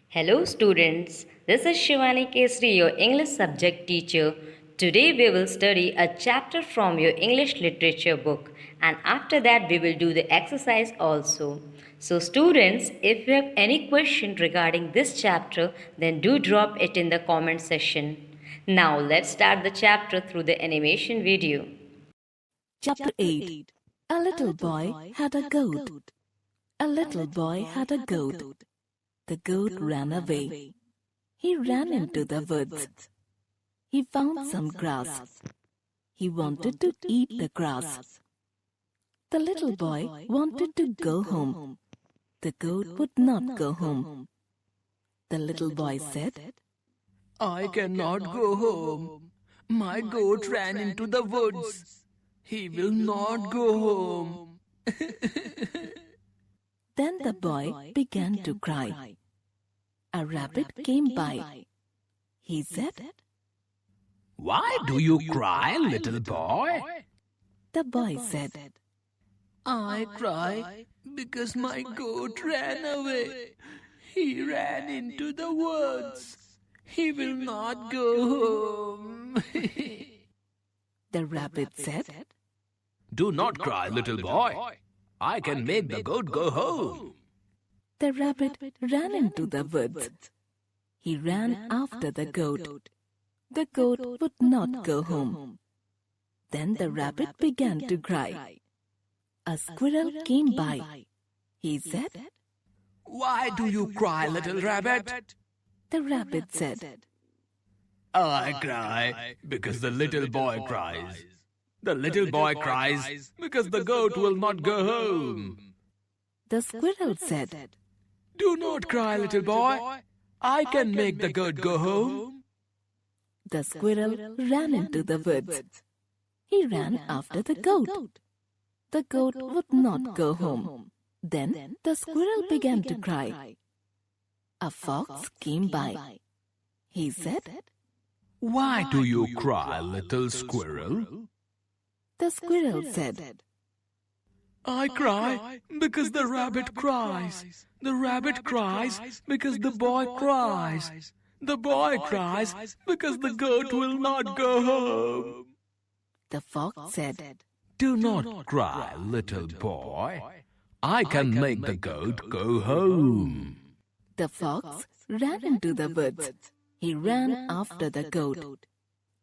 Hello students, this is Shivani Kesri, your English subject teacher. Today we will study a chapter from your English literature book and after that we will do the exercise also. So students, if you have any question regarding this chapter, then do drop it in the comment section. Now let's start the chapter through the animation video. Chapter 8. A little boy had a goat. A little boy had a goat. The goat ran away. He ran into the woods. He found some grass. He wanted to eat the grass. The little boy wanted to go home. The goat would not go home. The little boy said, I cannot go home. My goat ran into the woods. He will not go home. Then the boy began to cry. A rabbit came by. He said, Why do you cry, little boy? The boy said, I cry because my goat ran away. He ran into the woods. He will not go home. The rabbit said, Do not cry, little boy. I can make the goat go home. The rabbit ran into the woods. He ran after the goat. The goat would not go home. Then the rabbit began to cry. A squirrel came by. He said, Why do you cry, little rabbit? The rabbit said, I cry because the little boy cries. The little boy cries because the goat will not go home. The squirrel said, Do not cry, little boy. I can make the goat go home. The squirrel ran into the woods. He ran after the goat. The goat would not go home. Then the squirrel began to cry. A fox came by. He said, Why do you cry, little squirrel? The squirrel said, I cry because the rabbit cries. The rabbit cries because the boy cries. The boy cries because the goat will not go home. The fox said, Do not cry, little boy. I can make the goat go home. The fox ran into the woods. He ran after the goat.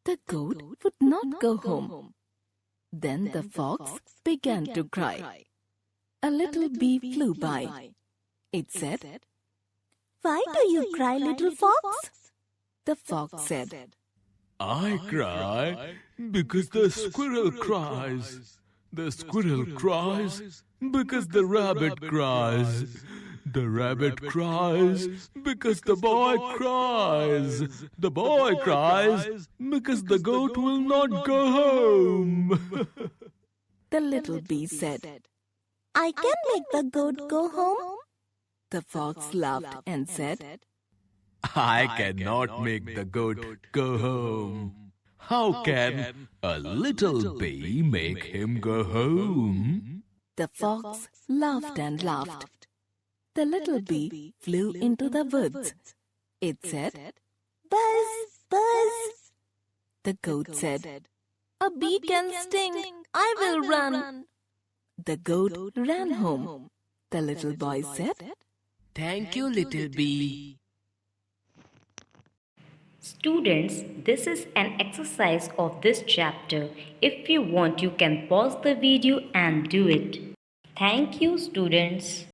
The goat would not go home. Then the fox began to cry. A little bee flew by. It said, Why do you cry, little fox? The fox said, I cry because the squirrel cries. The squirrel cries because the rabbit cries. The rabbit cries because the boy cries. The boy cries because the goat will not go home. The little bee said, I can make the goat go home. The fox laughed and said, I cannot make the goat go home. How can a little bee make him go home? The fox laughed and laughed. The little bee flew into the woods. It said, Buzz, buzz. The goat said, A bee can sting. I will run. The goat ran home. The little boy said, Thank you, little bee. Students, this is an exercise of this chapter. If you want, you can pause the video and do it. Thank you, students.